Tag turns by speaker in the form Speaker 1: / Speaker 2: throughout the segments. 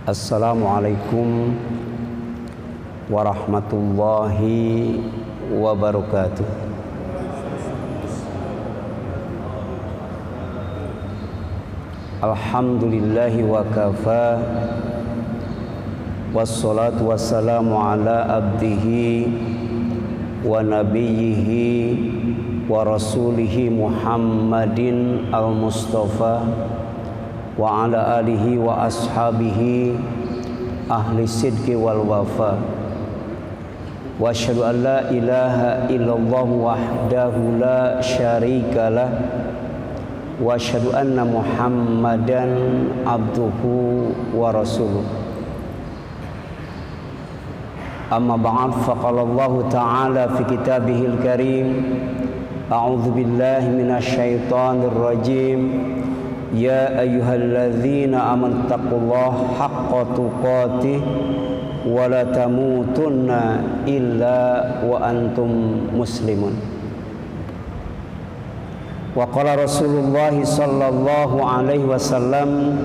Speaker 1: Assalamualaikum warahmatullahi wabarakatuh. Alhamdulillahi wa kafa, wassalatu wassalamu ala abdihi wa nabiyyihi wa rasulihi Muhammadin al-Mustafa wa ala alihi wa ashabihi ahli sidqi wal wafa. Wa asyhadu an la ilaha illallah wahdahu la syarikalah wa asyhadu anna Muhammadan abduhu wa rasuluh. Amma ba'd, faqala Allah ta'ala fi kitabihil karim, a'udzu billahi minasyaitonir rajim. Ya ayyuhalladzina amanu taqullaha haqqa tuqatih wa la tamutunna illa wa antum muslimun. Wa qala Rasulullah sallallahu alaihi wasallam,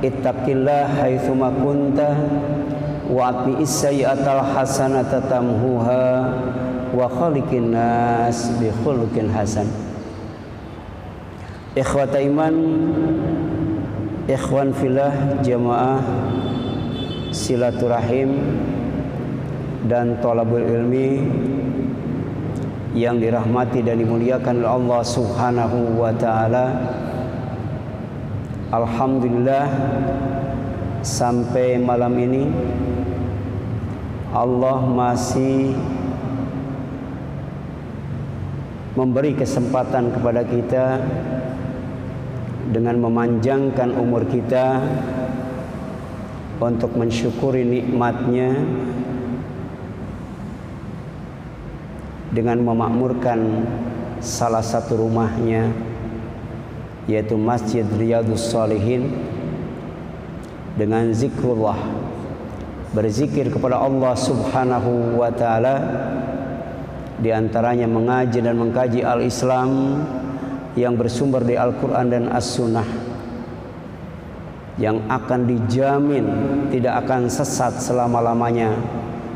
Speaker 1: ittaqillaha haitsu ma kunta wa atbi'is sayyi'atal hasanata tamhuha wa khaliqin nas bi khuluqin hasan. Ikhwata iman, ikhwan fillah, jamaah silaturahim dan thalabul ilmi yang dirahmati dan dimuliakan oleh Allah Subhanahu wa taala. Alhamdulillah, sampai malam ini Allah masih memberi kesempatan kepada kita dengan memanjangkan umur kita untuk mensyukuri nikmatnya dengan memakmurkan salah satu rumahnya, yaitu Masjid Riyadhus Shalihin, dengan zikrullah, berzikir kepada Allah Subhanahu wa taala, di antaranya mengaji dan mengkaji al-Islam yang bersumber di Al-Quran dan As-Sunnah, yang akan dijamin tidak akan sesat selama-lamanya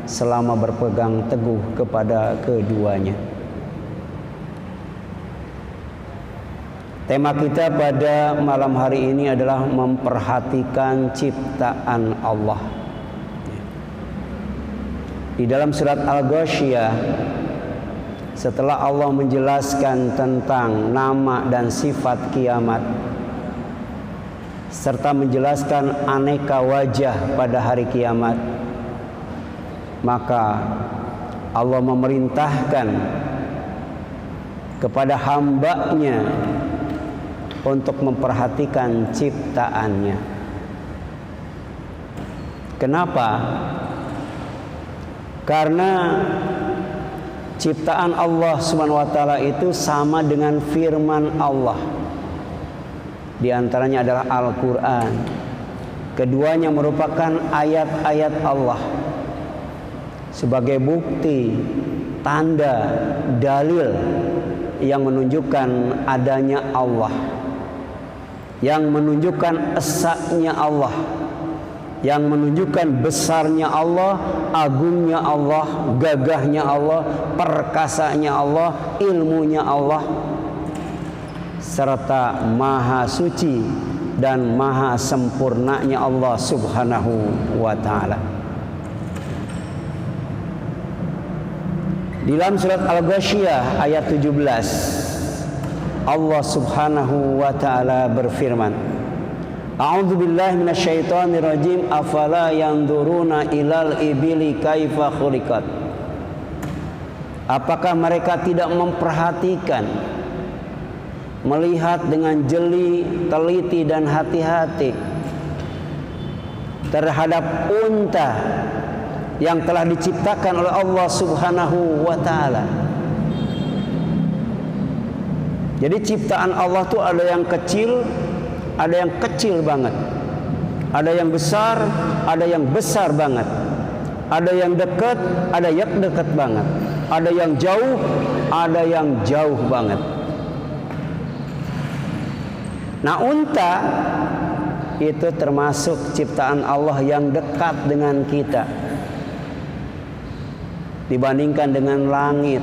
Speaker 1: selama berpegang teguh kepada keduanya. Tema kita pada malam hari ini adalah memperhatikan ciptaan Allah. Di dalam surat Al-Ghasyiyah, setelah Allah menjelaskan tentang nama dan sifat kiamat serta menjelaskan aneka wajah pada hari kiamat, maka Allah memerintahkan kepada hambanya untuk memperhatikan ciptaannya. Kenapa? Karena ciptaan Allah Subhanahu wa taala itu sama dengan firman Allah. Di antaranya adalah Al-Qur'an. Keduanya merupakan ayat-ayat Allah sebagai bukti, tanda, dalil yang menunjukkan adanya Allah, yang menunjukkan esanya Allah, yang menunjukkan besarnya Allah, agungnya Allah, gagahnya Allah, perkasanya Allah, ilmunya Allah, serta maha suci dan maha sempurnanya Allah Subhanahu wa ta'ala. Di dalam surat Al-Ghasyiyah ayat 17, Allah Subhanahu wa ta'ala berfirman, A'udzu billahi minasyaitonir rajim, afala yanzuruna ilal ibili kaifa khuliqat. Apakah mereka tidak memperhatikan, melihat dengan jeli, teliti dan hati-hati terhadap unta yang telah diciptakan oleh Allah Subhanahu wa taala. Jadi ciptaan Allah itu ada yang kecil, ada yang kecil banget, ada yang besar, ada yang besar banget, ada yang dekat, ada yang dekat banget, ada yang jauh, ada yang jauh banget. Nah, unta itu termasuk ciptaan Allah yang dekat dengan kita dibandingkan dengan langit.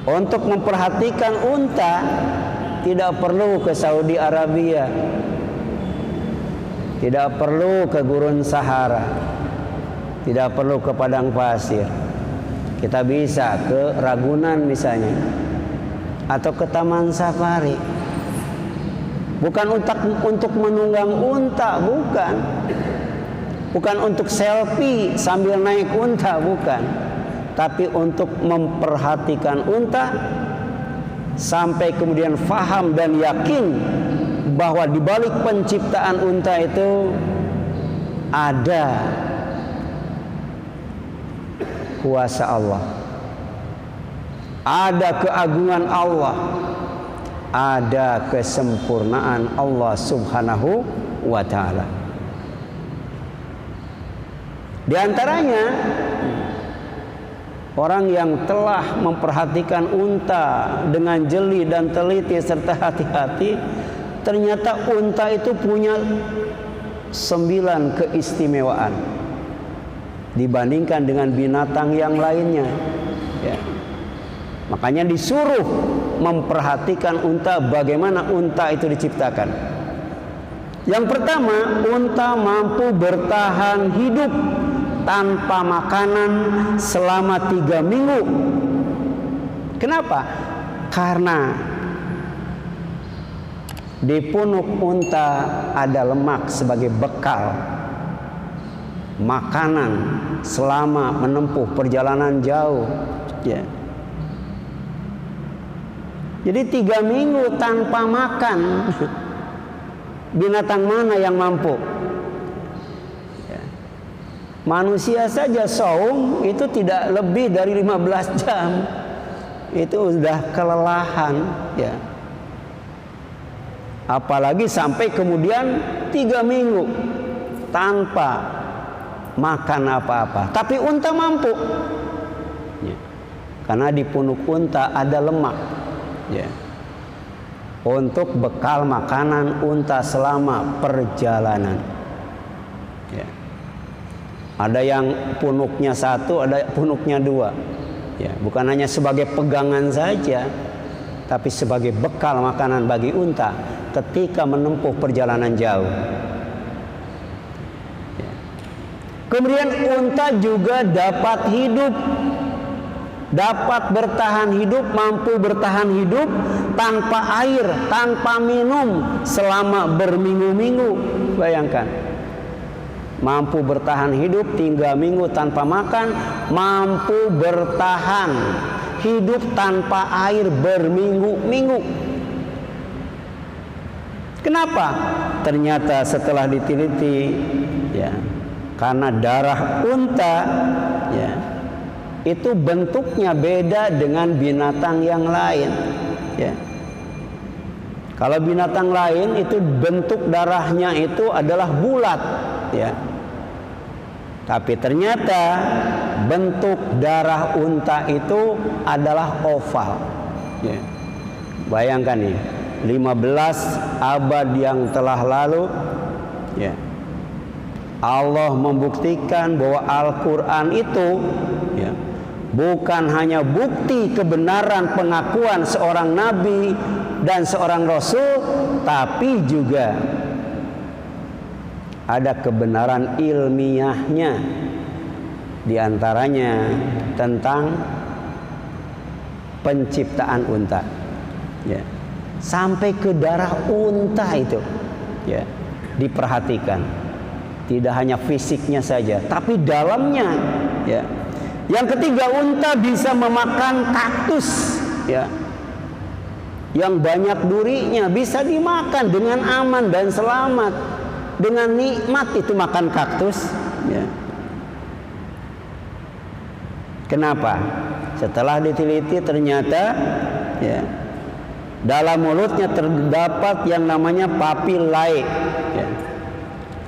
Speaker 1: Untuk memperhatikan unta tidak perlu ke Saudi Arabia, tidak perlu ke Gurun Sahara, tidak perlu ke padang pasir. Kita bisa ke Ragunan misalnya, atau ke Taman Safari. Bukan untuk menunggang unta, bukan. Bukan untuk selfie sambil naik unta, bukan. Tapi untuk memperhatikan unta sampai kemudian faham dan yakin bahwa di balik penciptaan unta itu ada kuasa Allah, ada keagungan Allah, ada kesempurnaan Allah Subhanahu wa ta'ala. Di antaranya orang yang telah memperhatikan unta dengan jeli dan teliti serta hati-hati, ternyata unta itu punya 9 keistimewaan dibandingkan dengan binatang yang lainnya, ya. Makanya disuruh memperhatikan unta, bagaimana unta itu diciptakan. Yang pertama, unta mampu bertahan hidup tanpa makanan selama 3 minggu. Kenapa? Karena di punuk unta ada lemak sebagai bekal makanan selama menempuh perjalanan jauh, ya. Jadi 3 minggu tanpa makan, binatang mana yang mampu? Ya. Manusia saja saum itu tidak lebih dari 15 jam, itu sudah kelelahan, ya. Apalagi sampai kemudian 3 minggu tanpa makan apa-apa. Tapi unta mampu, ya. Karena di punuk unta ada lemak, ya, untuk bekal makanan unta selama perjalanan, ya. Ada yang punuknya 1, ada punuknya 2, ya. Bukan hanya sebagai pegangan saja, tapi sebagai bekal makanan bagi unta ketika menempuh perjalanan jauh. Kemudian unta juga dapat hidup, dapat bertahan hidup, mampu bertahan hidup tanpa air, tanpa minum selama berminggu-minggu. Bayangkan, mampu bertahan hidup 3 minggu tanpa makan, mampu bertahan hidup tanpa air berminggu-minggu. Kenapa? Ternyata setelah diteliti, ya, karena darah unta, ya, itu bentuknya beda dengan binatang yang lain, ya. Kalau binatang lain itu bentuk darahnya itu adalah bulat, ya. Tapi ternyata bentuk darah unta itu adalah oval, ya. Bayangkan nih, 15 abad yang telah lalu, ya, Allah membuktikan bahwa Al-Quran itu, ya, bukan hanya bukti kebenaran pengakuan seorang nabi dan seorang rasul, tapi juga ada kebenaran ilmiahnya. Di antaranya tentang penciptaan unta, ya. Sampai ke darah unta itu, ya, diperhatikan. Tidak hanya fisiknya saja, tapi dalamnya, ya. Yang ketiga, unta bisa memakan kaktus, ya, yang banyak durinya, bisa dimakan dengan aman dan selamat, dengan nikmat itu makan kaktus, ya. Kenapa? Setelah diteliti ternyata, ya, dalam mulutnya terdapat yang namanya papillae, ya,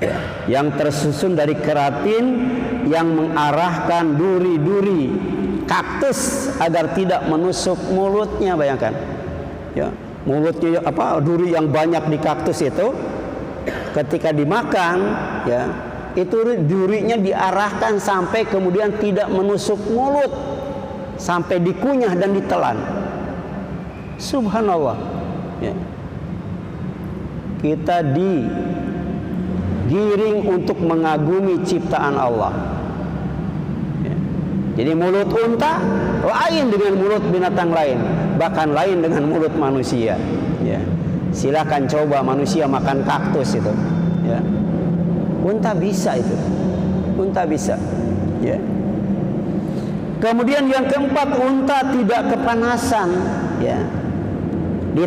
Speaker 1: ya, yang tersusun dari keratin yang mengarahkan duri-duri kaktus agar tidak menusuk mulutnya. Bayangkan, ya, mulutnya duri yang banyak di kaktus itu, ketika dimakan, ya, itu durinya diarahkan sampai kemudian tidak menusuk mulut, sampai dikunyah dan ditelan. Subhanallah, ya. Kita digiring untuk mengagumi ciptaan Allah. Ya. Jadi mulut unta lain dengan mulut binatang lain, bahkan lain dengan mulut manusia. Ya. Silakan coba manusia makan kaktus itu. Ya. Unta bisa itu, unta bisa. Ya. Kemudian yang keempat, unta tidak kepanasan. Ya. Di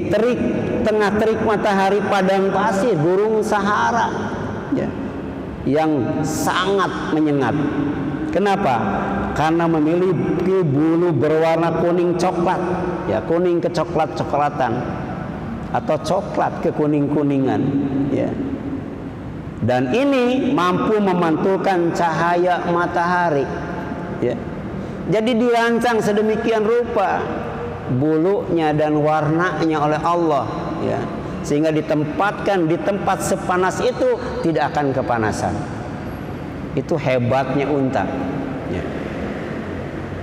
Speaker 1: tengah terik matahari padang pasir gurun Sahara, ya, yang sangat menyengat. Kenapa? Karena memiliki bulu berwarna kuning coklat, ya, kuning kecoklat-coklatan atau coklat kekuning-kuningan, ya. Dan ini mampu memantulkan cahaya matahari, ya. Jadi dirancang sedemikian rupa bulunya dan warnanya oleh Allah, ya, sehingga ditempatkan di tempat sepanas itu tidak akan kepanasan. Itu hebatnya unta, ya.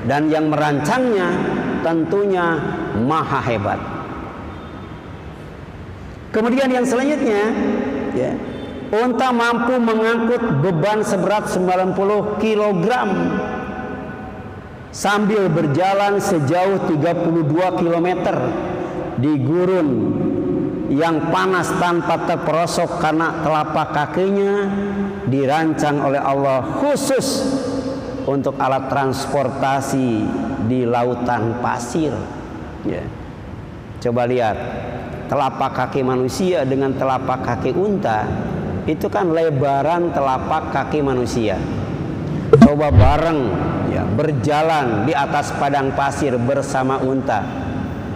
Speaker 1: Dan yang merancangnya tentunya maha hebat. Kemudian yang selanjutnya, ya, unta mampu mengangkut beban seberat 90 kg sambil berjalan sejauh 32 km di gurun yang panas tanpa terperosok, karena telapak kakinya dirancang oleh Allah khusus untuk alat transportasi di lautan pasir. Ya. Coba lihat telapak kaki manusia dengan telapak kaki unta, itu kan lebaran telapak kaki manusia. Coba bareng, ya, berjalan di atas padang pasir bersama unta,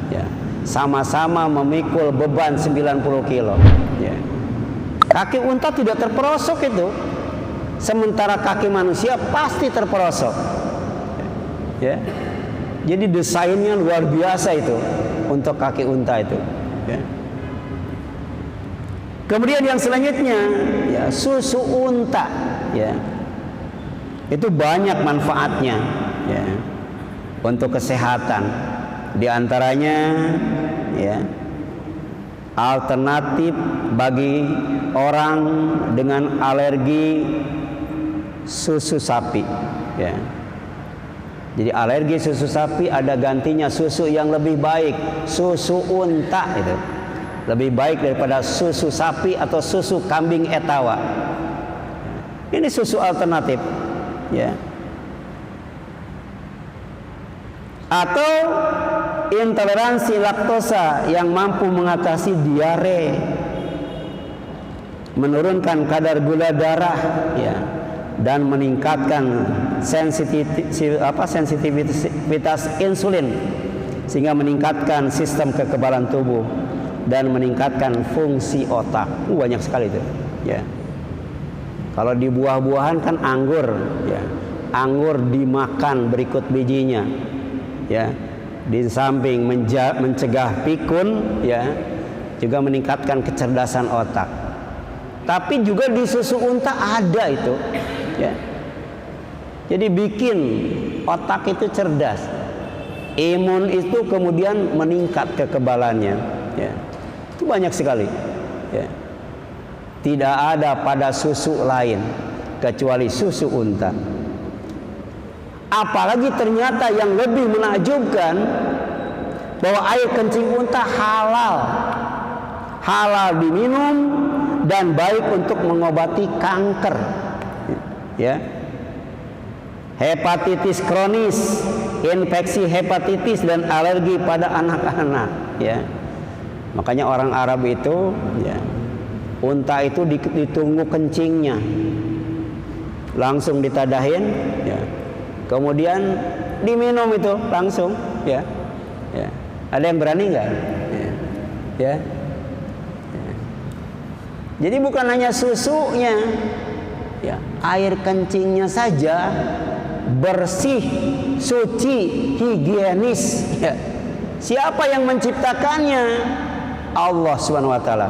Speaker 1: ya, sama-sama memikul beban 90 kilo, ya. Kaki unta tidak terperosok itu, sementara kaki manusia pasti terperosok, ya. Jadi desainnya luar biasa itu untuk kaki unta itu, ya. Kemudian yang selanjutnya, ya, susu unta, ya, itu banyak manfaatnya, ya, untuk kesehatan. Di antaranya, ya, alternatif bagi orang dengan alergi susu sapi, ya. Jadi alergi susu sapi ada gantinya susu yang lebih baik, susu unta itu lebih baik daripada susu sapi atau susu kambing etawa. Ini susu alternatif, ya. Atau intoleransi laktosa yang mampu mengatasi diare, menurunkan kadar gula darah, ya, dan meningkatkan sensitivitas insulin, sehingga meningkatkan sistem kekebalan tubuh dan meningkatkan fungsi otak. Banyak sekali itu, ya. Kalau di buah-buahan kan anggur, ya, anggur dimakan berikut bijinya, ya, di samping mencegah pikun, ya, juga meningkatkan kecerdasan otak. Tapi juga di susu unta ada itu, ya. Jadi bikin otak itu cerdas, imun itu kemudian meningkat kekebalannya, ya. Itu banyak sekali, ya. Tidak ada pada susu lain kecuali susu unta. Apalagi ternyata yang lebih menakjubkan, bahwa air kencing unta halal, halal diminum dan baik untuk mengobati kanker, ya, hepatitis kronis, infeksi hepatitis dan alergi pada anak-anak, ya. Makanya orang Arab itu, ya, unta itu ditunggu kencingnya, langsung ditadahin, ya, kemudian diminum itu langsung, ya, ya. Ada yang berani nggak? Ya, ya. Jadi bukan hanya susunya, ya, air kencingnya saja bersih, suci, higienis, ya. Siapa yang menciptakannya? Allah Subhanahu wa taala.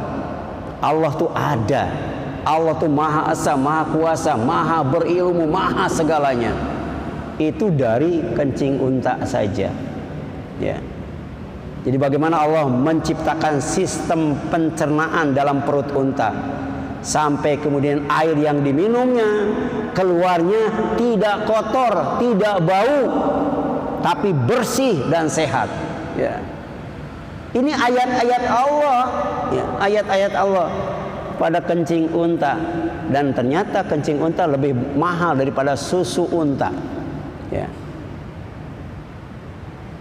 Speaker 1: Allah tuh ada. Allah tuh Maha Esa, Maha Kuasa, Maha berilmu, Maha segalanya. Itu dari kencing unta saja. Ya. Jadi bagaimana Allah menciptakan sistem pencernaan dalam perut unta, sampai kemudian air yang diminumnya keluarnya tidak kotor, tidak bau, tapi bersih dan sehat. Ya. Ini ayat-ayat Allah, ya, ayat-ayat Allah pada kencing unta, dan ternyata kencing unta lebih mahal daripada susu unta. Ya.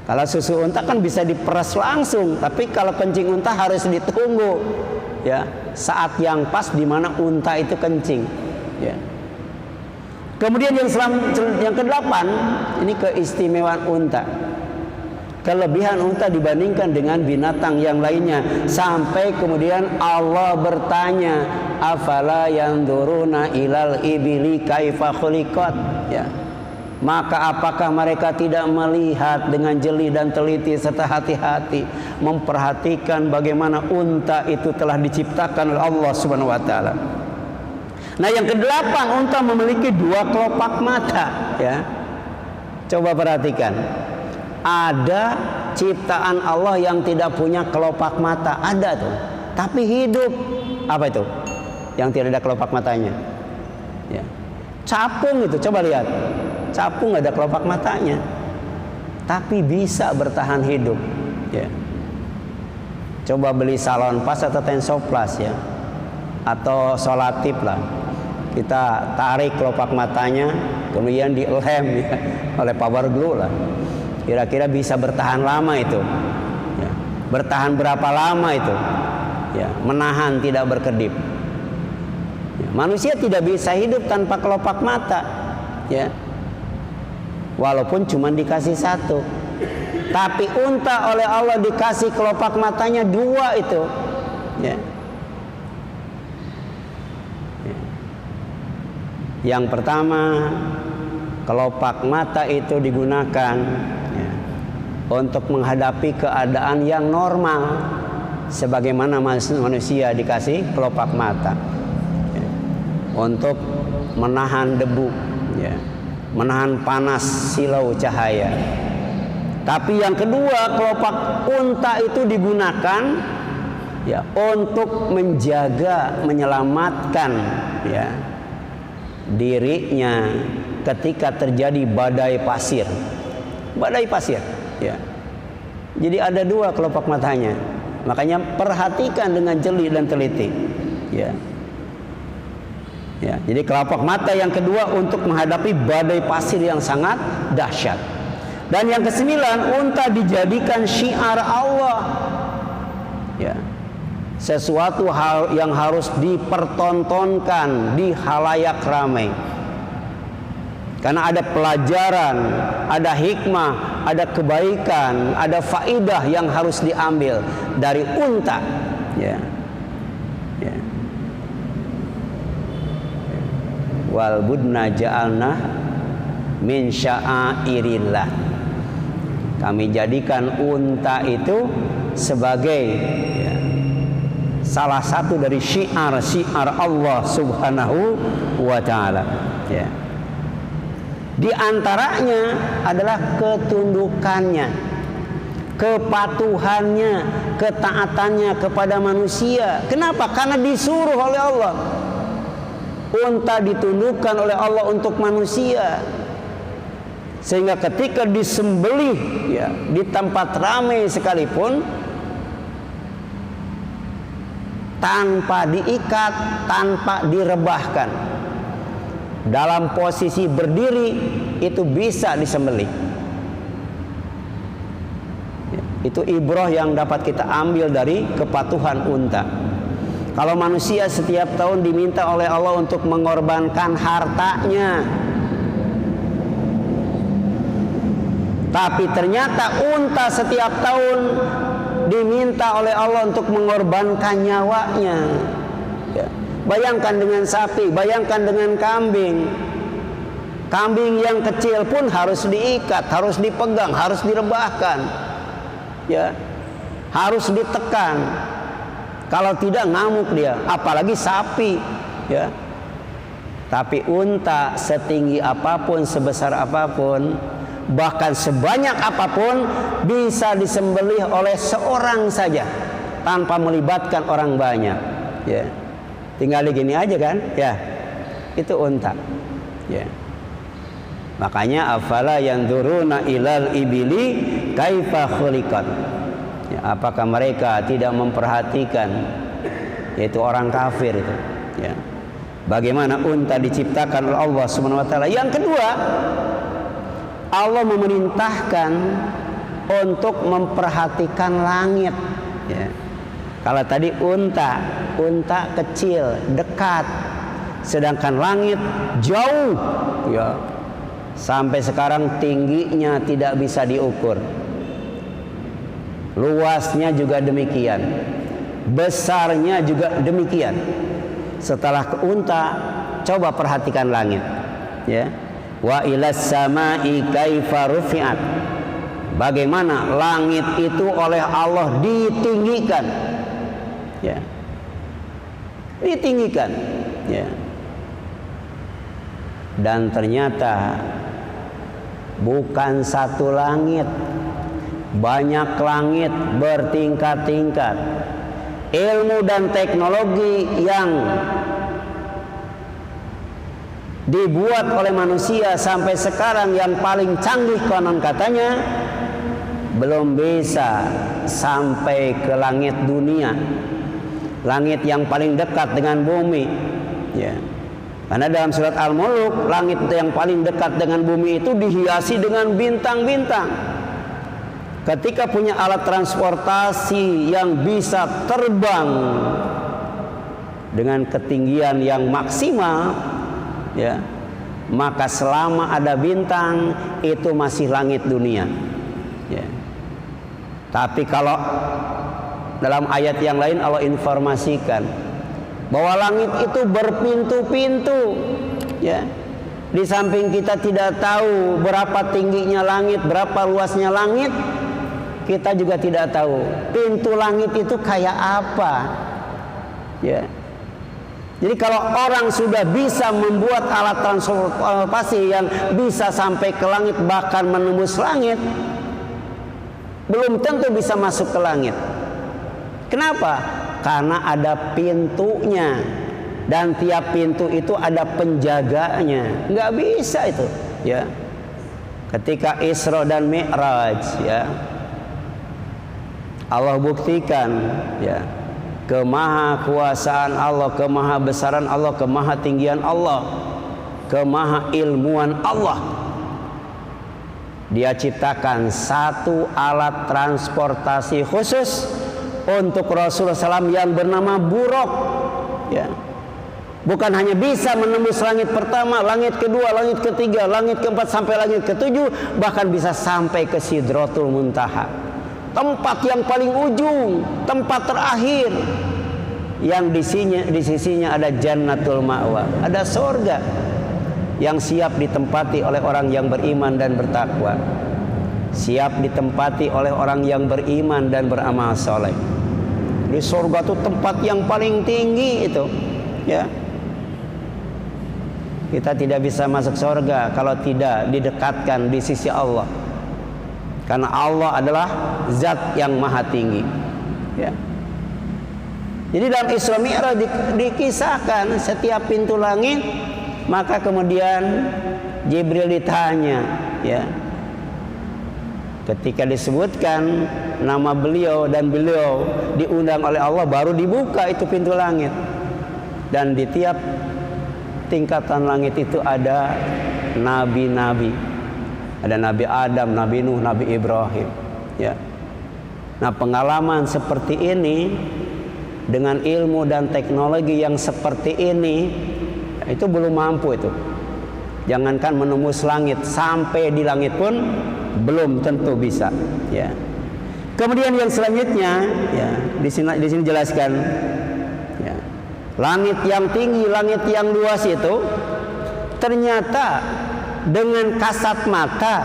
Speaker 1: Kalau susu unta kan bisa diperas langsung, tapi kalau kencing unta harus ditunggu, ya, saat yang pas di mana unta itu kencing. Ya. Kemudian yang ke-8, ini keistimewaan unta. Kelebihan unta dibandingkan dengan binatang yang lainnya, sampai kemudian Allah bertanya, afala yanzuruna ilal ibili kaifa khuliqat. Ya. Maka apakah mereka tidak melihat dengan jeli dan teliti serta hati-hati memperhatikan bagaimana unta itu telah diciptakan oleh Allah Subhanahu wa taala. Nah, yang ke-8, unta memiliki 2 kelopak mata, ya. Coba perhatikan. Ada ciptaan Allah yang tidak punya kelopak mata, ada tuh, tapi hidup. Apa itu? Yang tidak ada kelopak matanya. Ya. Capung itu, coba lihat. Capung ada kelopak matanya, tapi bisa bertahan hidup. Ya. Coba beli Salon Pas atau Tensoplas, ya, atau Solatif lah. Kita tarik kelopak matanya, kemudian dilem, ya, oleh power glue lah. Kira-kira bisa bertahan lama itu. Ya. Bertahan berapa lama itu? Ya, menahan, tidak berkedip. Ya. Manusia tidak bisa hidup tanpa kelopak mata. Ya. Walaupun cuma dikasih 1, tapi unta oleh Allah dikasih kelopak matanya 2 itu. Ya. Ya. Yang pertama, kelopak mata itu digunakan, ya, untuk menghadapi keadaan yang normal, sebagaimana manusia dikasih kelopak mata, ya, untuk menahan debu, ya, menahan panas silau cahaya. Tapi yang kedua, kelopak unta itu digunakan, ya, untuk menjaga, menyelamatkan, ya, dirinya ketika terjadi badai pasir. Badai pasir, ya. Jadi ada 2 kelopak matanya. Makanya perhatikan dengan jeli dan teliti, ya. Ya, jadi kelopak mata yang kedua untuk menghadapi badai pasir yang sangat dahsyat. Dan yang ke-9, unta dijadikan syiar Allah. Ya. Sesuatu hal yang harus dipertontonkan di halayak ramai. Karena ada pelajaran, ada hikmah, ada kebaikan, ada faidah yang harus diambil dari unta. Ya. Ya. Wal budna ja'alna min sya'airillah. Kami jadikan unta itu sebagai, ya, salah satu dari syiar-syiar Allah Subhanahu wa taala. Ya. Di antaranya adalah ketundukannya, kepatuhannya, ketaatannya kepada manusia. Kenapa? Karena disuruh oleh Allah. Unta ditundukkan oleh Allah untuk manusia, sehingga ketika disembelih, ya, di tempat ramai sekalipun, tanpa diikat, tanpa direbahkan, dalam posisi berdiri itu bisa disembelih. Ya, itu ibrah yang dapat kita ambil dari kepatuhan unta. Kalau manusia setiap tahun diminta oleh Allah untuk mengorbankan hartanya, tapi ternyata unta setiap tahun diminta oleh Allah untuk mengorbankan nyawanya. Ya. Bayangkan dengan sapi, bayangkan dengan kambing. Kambing yang kecil pun harus diikat, harus dipegang, harus direbahkan, ya, harus ditekan. Kalau tidak ngamuk dia, apalagi sapi, ya. Tapi unta setinggi apapun, sebesar apapun, bahkan sebanyak apapun bisa disembelih oleh seorang saja tanpa melibatkan orang banyak, ya. Tinggal gini aja kan, ya. Itu unta, ya. Makanya afala yanzuruna ilal ibili kaifa khuliqat. Ya, apakah mereka tidak memperhatikan, yaitu orang kafir itu, ya, bagaimana unta diciptakan oleh Allah Subhanahu wa taala. Yang kedua, Allah memerintahkan untuk memperhatikan langit, ya. Kalau tadi unta kecil, dekat, sedangkan langit jauh, ya. Sampai sekarang tingginya tidak bisa diukur. Luasnya juga demikian, besarnya juga demikian. Setelah ke unta, coba perhatikan langit, ya. Wa ilas samai kaifa rufi'at. Bagaimana langit itu oleh Allah ditinggikan, ya. Ditinggikan, ya. Dan ternyata bukan satu langit, banyak langit bertingkat-tingkat. Ilmu dan teknologi yang dibuat oleh manusia sampai sekarang yang paling canggih konon katanya belum bisa sampai ke langit dunia, langit yang paling dekat dengan bumi, ya. Karena dalam surat Al-Mulk, langit yang paling dekat dengan bumi itu dihiasi dengan bintang-bintang. Ketika punya alat transportasi yang bisa terbang dengan ketinggian yang maksimal, ya, maka selama ada bintang itu masih langit dunia, ya. Tapi kalau dalam ayat yang lain Allah informasikan bahwa langit itu berpintu-pintu, ya. Di samping kita tidak tahu berapa tingginya langit, berapa luasnya langit, kita juga tidak tahu pintu langit itu kayak apa, ya. Jadi kalau orang sudah bisa membuat alat transportasi yang bisa sampai ke langit, bahkan menembus langit, belum tentu bisa masuk ke langit. Kenapa? Karena ada pintunya, dan tiap pintu itu ada penjaganya. Nggak bisa itu, ya. Ketika Isra dan Mi'raj, ya, Allah buktikan, ya, kemahakuasaan Allah, kemahabesaran Allah, kemahatinggian Allah, kemahailmuan Allah. Dia ciptakan satu alat transportasi khusus untuk Rasulullah SAW yang bernama buraq, ya. Bukan hanya bisa menembus langit pertama, langit kedua, langit ketiga, langit keempat sampai langit ketujuh, bahkan bisa sampai ke Sidratul Muntaha, tempat yang paling ujung, tempat terakhir, yang di sisinya ada Jannatul Ma'wa, ada surga yang siap ditempati oleh orang yang beriman dan bertakwa, siap ditempati oleh orang yang beriman dan beramal soleh. Di surga itu tempat yang paling tinggi itu, ya. Kita tidak bisa masuk surga kalau tidak didekatkan di sisi Allah, karena Allah adalah zat yang maha tinggi, ya. Jadi dalam Isra Mi'raj dikisahkan setiap pintu langit, maka kemudian Jibril ditanya, ya. Ketika disebutkan nama beliau dan beliau diundang oleh Allah, baru dibuka itu pintu langit. Dan di tiap tingkatan langit itu ada nabi-nabi. Ada Nabi Adam, Nabi Nuh, Nabi Ibrahim, ya. Nah, pengalaman seperti ini dengan ilmu dan teknologi yang seperti ini, itu belum mampu itu. Jangankan menembus langit, sampai di langit pun belum tentu bisa, ya. Kemudian yang selanjutnya, ya, di sini jelaskan, ya, langit yang tinggi, langit yang luas itu ternyata dengan kasat mata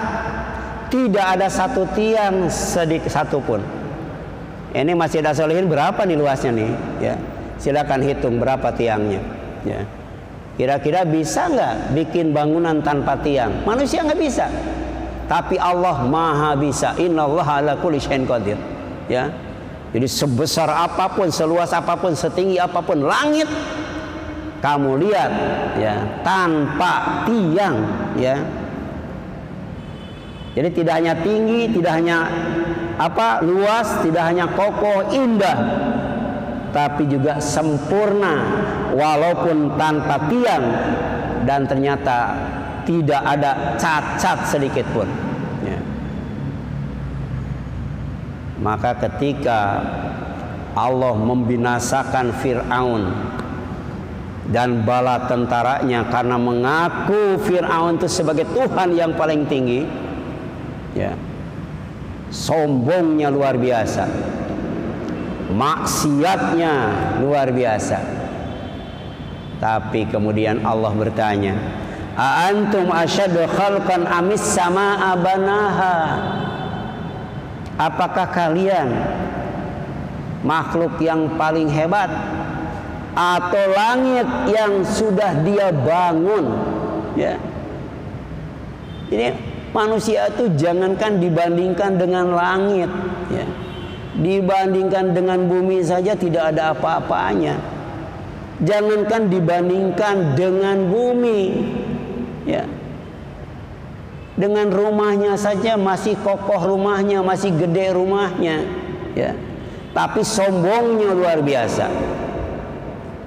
Speaker 1: tidak ada satu tiang sedikit satupun. Ini Masjid As-Solihin berapa nih luasnya nih? Ya, silakan hitung berapa tiangnya. Ya, kira-kira bisa nggak bikin bangunan tanpa tiang? Manusia nggak bisa, tapi Allah Maha bisa. Innallaha ala kulli syai'in qadir. Ya, jadi sebesar apapun, seluas apapun, setinggi apapun langit, kamu lihat, ya, tanpa tiang, ya. Jadi tidak hanya tinggi, tidak hanya luas, tidak hanya kokoh, indah, tapi juga sempurna walaupun tanpa tiang, dan ternyata tidak ada cacat sedikit pun. Ya. Maka ketika Allah membinasakan Fir'aun dan bala tentaranya karena mengaku Fir'aun itu sebagai Tuhan yang paling tinggi, ya, sombongnya luar biasa, maksiatnya luar biasa. Tapi kemudian Allah bertanya, a antum asyaddu khalqan amis samaa banaha? Apakah kalian makhluk yang paling hebat atau langit yang sudah Dia bangun? Ya. Ini manusia itu jangankan dibandingkan dengan langit, ya, dibandingkan dengan bumi saja tidak ada apa-apanya. Jangankan dibandingkan dengan bumi, ya, dengan rumahnya saja masih kokoh rumahnya, masih gede rumahnya, ya, tapi sombongnya luar biasa,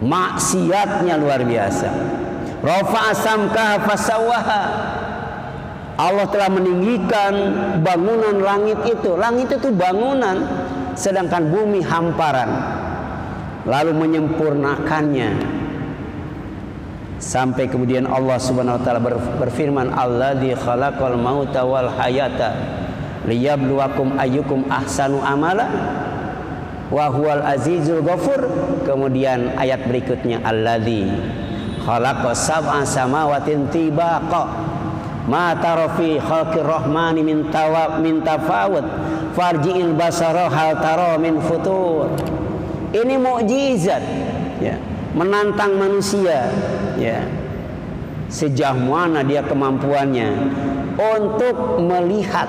Speaker 1: maksiatnya luar biasa. Rafa'a samkaha fasawaha. Allah telah meninggikan bangunan langit itu. Langit itu bangunan, sedangkan bumi hamparan. Lalu menyempurnakannya. Sampai kemudian Allah Subhanahu wa taala berfirman, Alladzi khalaqal mauta wal hayata liyabluwakum ayyukum ahsanu amala wa huwal azizul ghafur. Kemudian ayat berikutnya, Alladzi khalaqas sab'a samawatin tibaqa ma tara fi khalqir rahmani min tafawut farji'il basara hal tara min futur. Ini mukjizat, ya, menantang manusia, ya, sejauh mana dia kemampuannya untuk melihat,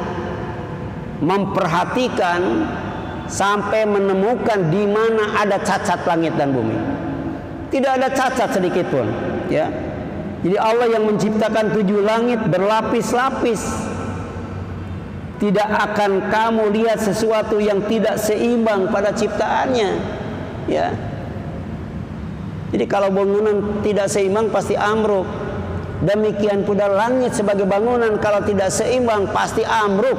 Speaker 1: memperhatikan sampai menemukan di mana ada cacat langit dan bumi. Tidak ada cacat sedikit pun, ya. Jadi Allah yang menciptakan 7 langit berlapis-lapis. Tidak akan kamu lihat sesuatu yang tidak seimbang pada ciptaannya, ya. Jadi kalau bangunan tidak seimbang pasti amruk. Demikian pula langit sebagai bangunan kalau tidak seimbang pasti amruk.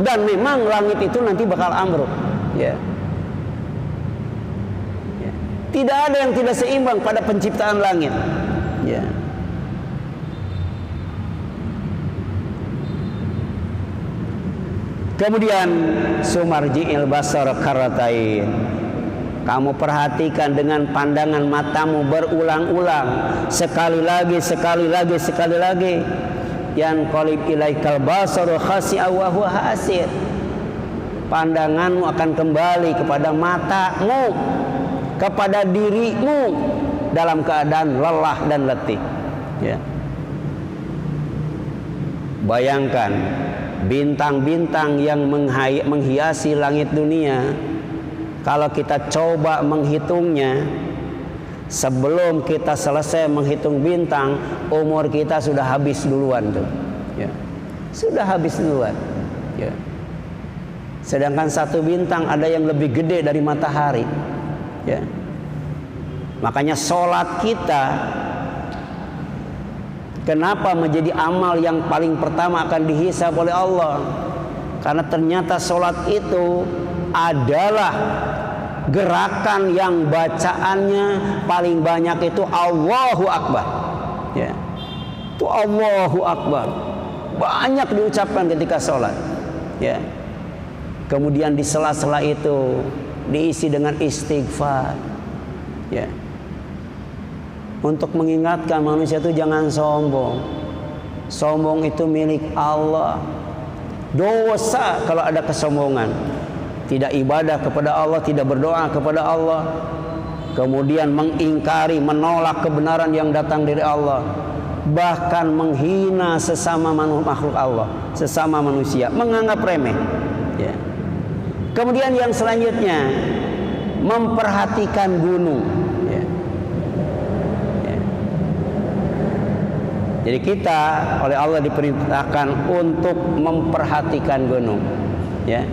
Speaker 1: Dan memang langit itu nanti bakal amruk, ya. Ya. Tidak ada yang tidak seimbang pada penciptaan langit, ya. Kemudian sumarji'il basar karatain. Kamu perhatikan dengan pandangan matamu berulang-ulang, sekali lagi, sekali lagi, sekali lagi. Yan qalib ilaikal basaru khasi'a wa huwa hasir. Pandanganmu akan kembali kepada matamu, kepada dirimu dalam keadaan lelah dan letih, ya. Bayangkan bintang-bintang yang menghiasi langit dunia. Kalau kita coba menghitungnya, sebelum kita selesai menghitung bintang, umur kita sudah habis duluan tuh, ya. Sudah habis duluan, ya. Sedangkan satu bintang ada yang lebih gede dari matahari, ya. Makanya sholat kita kenapa menjadi amal yang paling pertama akan dihisab oleh Allah? Karena ternyata sholat itu adalah gerakan yang bacaannya paling banyak itu Allahu Akbar, ya. Itu Allahu Akbar banyak diucapkan ketika sholat, ya. Kemudian di sela-sela itu diisi dengan istighfar, ya. Untuk mengingatkan manusia itu jangan sombong. Sombong itu milik Allah. Dosa kalau ada kesombongan. tidak ibadah kepada Allah, tidak berdoa kepada Allah, kemudian mengingkari, menolak kebenaran yang datang dari Allah, bahkan menghina sesama makhluk Allah, sesama manusia, menganggap remeh. Ya. Kemudian yang selanjutnya, memperhatikan gunung. Ya. Ya. Jadi kita oleh Allah diperintahkan untuk memperhatikan gunung. Ya.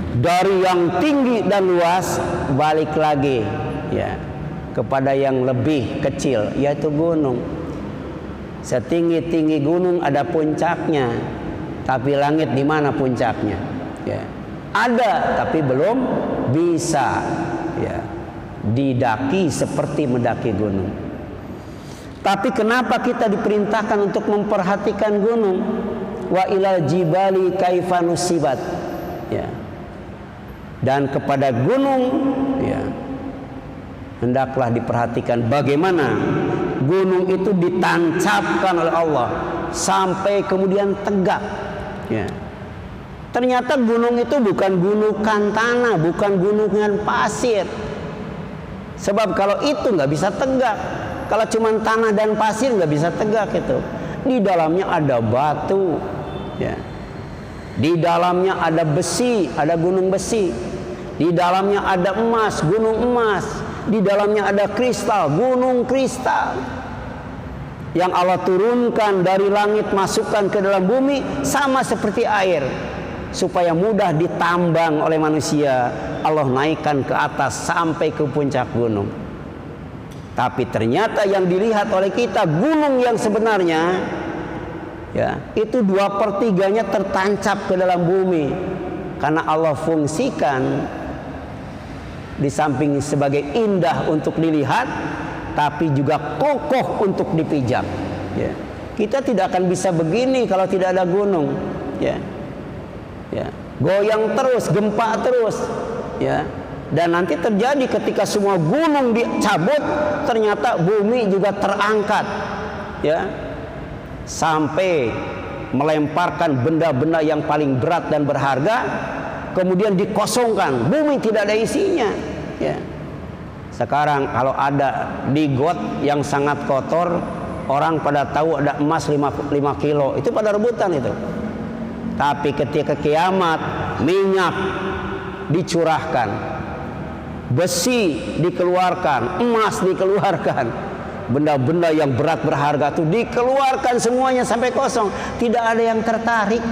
Speaker 1: Dari yang tinggi dan luas balik lagi, ya, kepada yang lebih kecil, yaitu gunung. Setinggi-tinggi gunung ada puncaknya, tapi langit di mana puncaknya? Ya. Ada, tapi belum bisa, ya, didaki seperti mendaki gunung. Tapi kenapa kita diperintahkan untuk memperhatikan gunung? Wa ilal jibali kaifa nusibat. Ya. Dan kepada gunung, ya, hendaklah diperhatikan bagaimana gunung itu ditancapkan oleh Allah sampai kemudian tegak. Ya. Ternyata gunung itu bukan gunungan tanah, bukan gunungan pasir. Sebab kalau itu nggak bisa tegak, kalau cuma tanah dan pasir nggak bisa tegak itu. Di dalamnya ada batu, ya. Di dalamnya ada besi, ada gunung besi. Di dalamnya ada emas, gunung emas. Di dalamnya ada kristal, gunung kristal. Yang Allah turunkan dari langit, masukkan ke dalam bumi, sama seperti air. Supaya mudah ditambang oleh manusia, Allah naikkan ke atas sampai ke puncak gunung. Tapi ternyata yang dilihat oleh kita, gunung yang sebenarnya, ya, itu 2/3-nya tertancap ke dalam bumi. Karena Allah fungsikan di samping sebagai indah untuk dilihat, tapi juga kokoh untuk dipijak. Ya. Kita tidak akan bisa begini kalau tidak ada gunung. Ya. Ya. Goyang terus, gempa terus. Ya. Dan nanti terjadi ketika semua gunung dicabut, ternyata bumi juga terangkat. Ya. Sampai melemparkan benda-benda yang paling berat dan berharga, kemudian dikosongkan, bumi tidak ada isinya. Ya. Sekarang kalau ada di got yang sangat kotor, orang pada tahu ada emas 5 kilo, itu pada rebutan itu. Tapi ketika kiamat, minyak dicurahkan, besi dikeluarkan, emas dikeluarkan, benda-benda yang berat berharga itu dikeluarkan semuanya sampai kosong, tidak ada yang tertarik.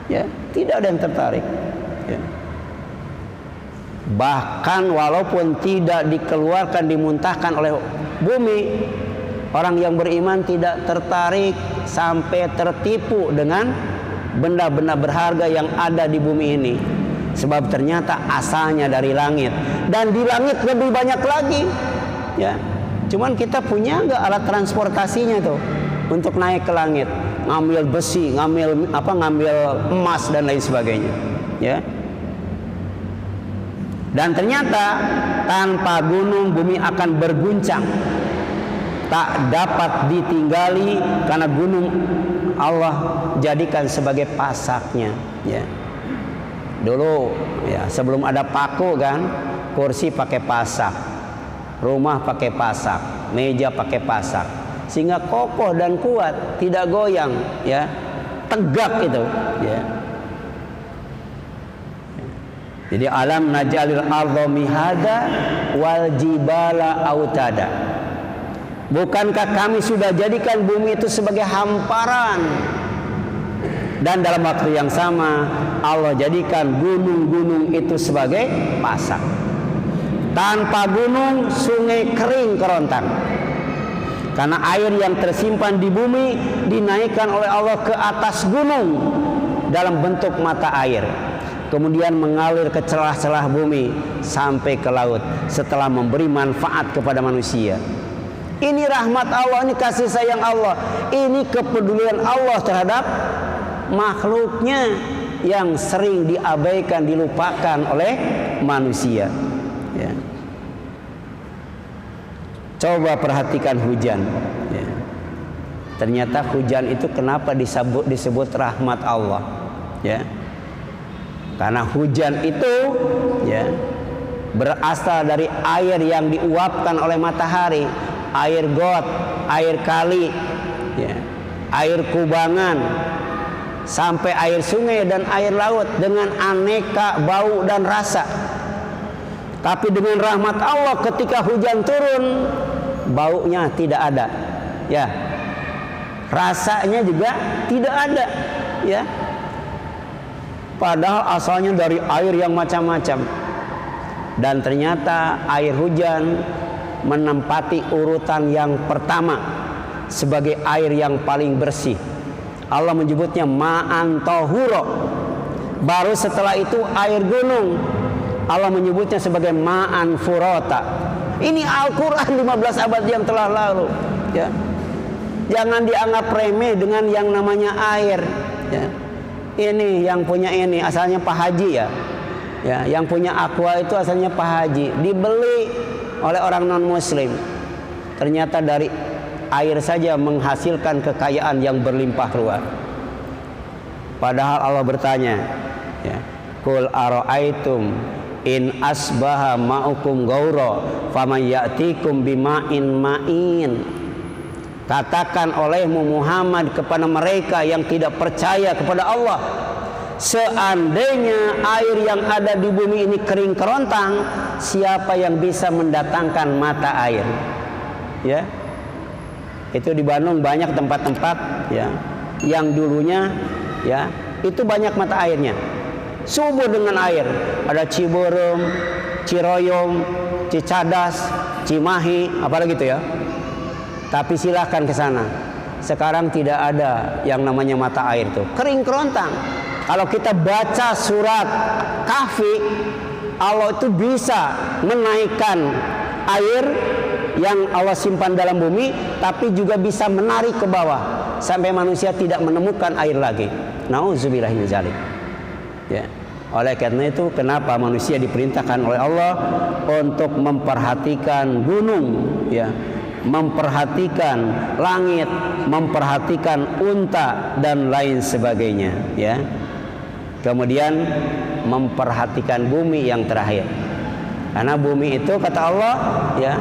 Speaker 1: Ya, tidak ada yang tertarik. Ya. Bahkan walaupun tidak dikeluarkan, dimuntahkan oleh bumi, orang yang beriman tidak tertarik sampai tertipu dengan benda-benda berharga yang ada di bumi ini. Sebab ternyata asalnya dari langit, dan di langit lebih banyak lagi. Ya, cuman kita punya nggak alat transportasinya tuh untuk naik ke langit, ngambil besi, ngambil emas dan lain sebagainya. Ya. Dan ternyata tanpa gunung bumi akan berguncang, tak dapat ditinggali karena gunung Allah jadikan sebagai pasaknya. Ya. Dulu, ya, sebelum ada paku kan, kursi pakai pasak, rumah pakai pasak, meja pakai pasak, sehingga kokoh dan kuat, tidak goyang, ya, tegak itu. Ya. Jadi alam najalil ardha mihada wal jibala autada. Bukankah kami sudah jadikan bumi itu sebagai hamparan, dan dalam waktu yang sama Allah jadikan gunung-gunung itu sebagai pasak. Tanpa gunung sungai kering kerontang, karena air yang tersimpan di bumi dinaikkan oleh Allah ke atas gunung dalam bentuk mata air, kemudian mengalir ke celah-celah bumi sampai ke laut setelah memberi manfaat kepada manusia. Ini rahmat Allah, ini kasih sayang Allah, ini kepedulian Allah terhadap makhluknya yang sering diabaikan, dilupakan oleh manusia. Ya. Coba perhatikan hujan. Ya. Ternyata hujan itu kenapa disebut rahmat Allah? Ya. Karena hujan itu ya berasal dari air yang diuapkan oleh matahari, air got, air kali, ya, air kubangan, sampai air sungai dan air laut dengan aneka bau dan rasa. Tapi dengan rahmat Allah ketika hujan turun, baunya tidak ada, ya, rasanya juga tidak ada, ya. Padahal asalnya dari air yang macam-macam. Dan ternyata air hujan menempati urutan yang pertama sebagai air yang paling bersih. Allah menyebutnya ma'an tahuro. Baru setelah itu air gunung, Allah menyebutnya sebagai ma'an furota. Ini Al-Quran 15 abad yang telah lalu, ya. Jangan dianggap remeh dengan yang namanya air, ya. Ini yang punya ini asalnya Pak Haji, ya. Ya, yang punya aqua itu asalnya Pak Haji, dibeli oleh orang non muslim. Ternyata dari air saja menghasilkan kekayaan yang berlimpah ruah. Padahal Allah bertanya, ya, Qul ara'aitum in asbaha ma'ukum gaura faman ya'tikum bima'in ma'in. Katakan olehmu Muhammad kepada mereka yang tidak percaya kepada Allah, seandainya air yang ada di bumi ini kering kerontang, siapa yang bisa mendatangkan mata air? Ya, itu di Bandung banyak tempat-tempat, ya, yang dulunya, ya, itu banyak mata airnya, subur dengan air. Ada Ciberem, Ciroyom, Cicadas, Cimahi, apalagi itu, ya. Tapi silahkan ke sana. Sekarang tidak ada yang namanya mata air itu, kering kerontang. Kalau kita baca surat Kahfi, Allah itu bisa menaikkan air yang Allah simpan dalam bumi, tapi juga bisa menarik ke bawah sampai manusia tidak menemukan air lagi. Nauzubillah min dzalik. Ya. Oleh karena itu, kenapa manusia diperintahkan oleh Allah untuk memperhatikan gunung, ya, memperhatikan langit, memperhatikan unta dan lain sebagainya, ya. Kemudian memperhatikan bumi yang terakhir. Karena bumi itu kata Allah, ya,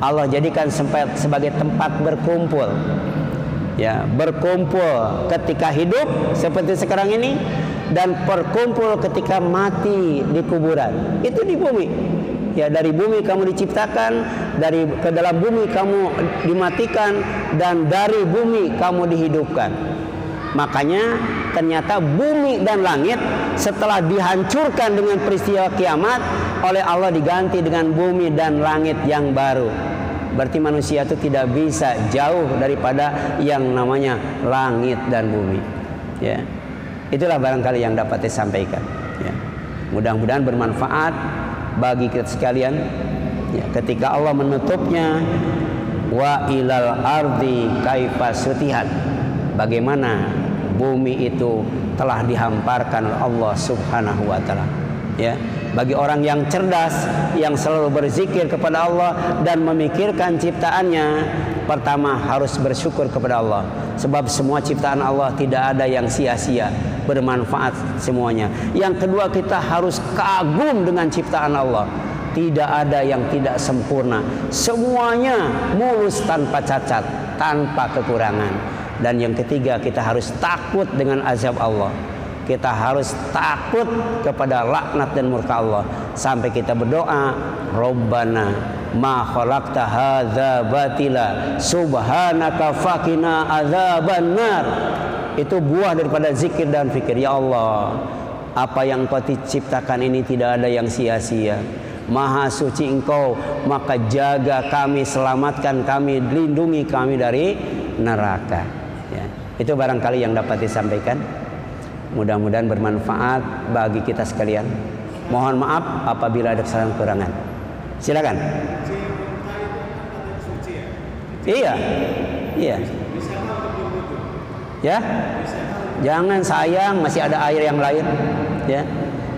Speaker 1: Allah jadikan sebagai tempat berkumpul. Ya, berkumpul ketika hidup seperti sekarang ini dan berkumpul ketika mati di kuburan. Itu di bumi. Ya, dari bumi kamu diciptakan, dari ke dalam bumi kamu dimatikan, dan dari bumi kamu dihidupkan. Makanya ternyata bumi dan langit setelah dihancurkan dengan peristiwa kiamat oleh Allah diganti dengan bumi dan langit yang baru. Berarti manusia itu tidak bisa jauh daripada yang namanya langit dan bumi. Ya, itulah barangkali yang dapat saya sampaikan. Ya, mudah-mudahan bermanfaat bagi kita sekalian. Ya, ketika Allah menutupnya, wa ilal ardi kaifa sutihat, bagaimana bumi itu telah dihamparkan oleh Allah Subhanahu wa taala. Ya, bagi orang yang cerdas, yang selalu berzikir kepada Allah dan memikirkan ciptaannya, pertama harus bersyukur kepada Allah, sebab semua ciptaan Allah tidak ada yang sia-sia, bermanfaat semuanya. Yang kedua, kita harus kagum dengan ciptaan Allah, tidak ada yang tidak sempurna, semuanya mulus tanpa cacat, tanpa kekurangan. Dan yang ketiga, kita harus takut dengan azab Allah. Kita harus takut kepada laknat dan murka Allah. Sampai kita berdoa, Rabbana ma khalaqta hadza batila subhanaka faqina adzaban nar. Itu buah daripada zikir dan fikir. Ya Allah, apa yang Kau ciptakan ini tidak ada yang sia-sia. Maha suci Engkau, maka jaga kami, selamatkan kami, lindungi kami dari neraka. Ya, itu barangkali yang dapat disampaikan. Mudah-mudahan bermanfaat bagi kita sekalian. Mohon maaf apabila ada kesalahan kekurangan. Silakan. Iya, iya. Ya, jangan sayang masih ada air yang lain. Ya,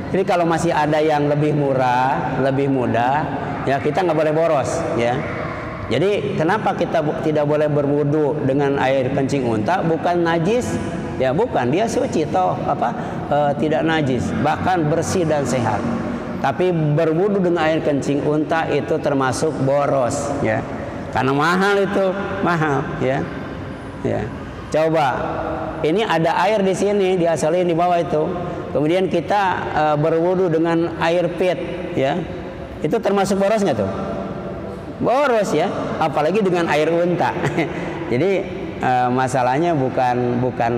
Speaker 1: jadi kalau masih ada yang lebih murah, lebih mudah, ya kita nggak boleh boros. Ya. Jadi kenapa kita tidak boleh berwudu dengan air kencing unta? Bukan najis, Ya bukan, dia suci toh tidak najis, bahkan bersih dan sehat. Tapi berwudu dengan air kencing unta itu termasuk boros, ya. Karena mahal itu, mahal, ya. Ya. Coba, ini ada air di sini, diasalin di bawah itu. Kemudian kita berwudu dengan air pit, ya. Itu termasuk boros nggak tuh? Boros ya, apalagi dengan air unta. Jadi masalahnya bukan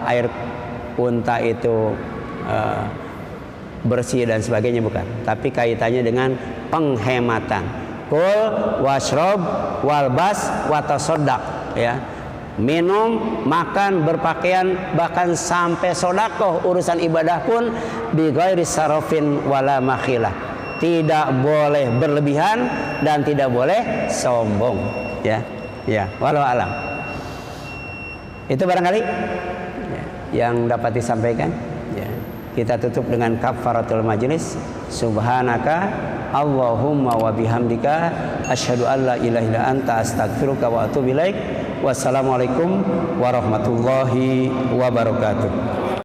Speaker 1: air unta itu bersih dan sebagainya, bukan. Tapi kaitannya dengan penghematan. Kul washrob walbas watasodak, ya. Minum, makan, berpakaian, bahkan sampai sodakoh, urusan ibadah pun bi ghairi sarafin wala makhilah. Tidak boleh berlebihan dan tidak boleh sombong, ya. Ya, walau alam. Itu barangkali yang dapat disampaikan, ya. Kita tutup dengan kafaratul majlis. Subhanaka Allahumma wa bihamdika asyhadu an la ilaha illa anta astaghfiruka wa atubu ilaik. Wassalamualaikum warahmatullahi wabarakatuh.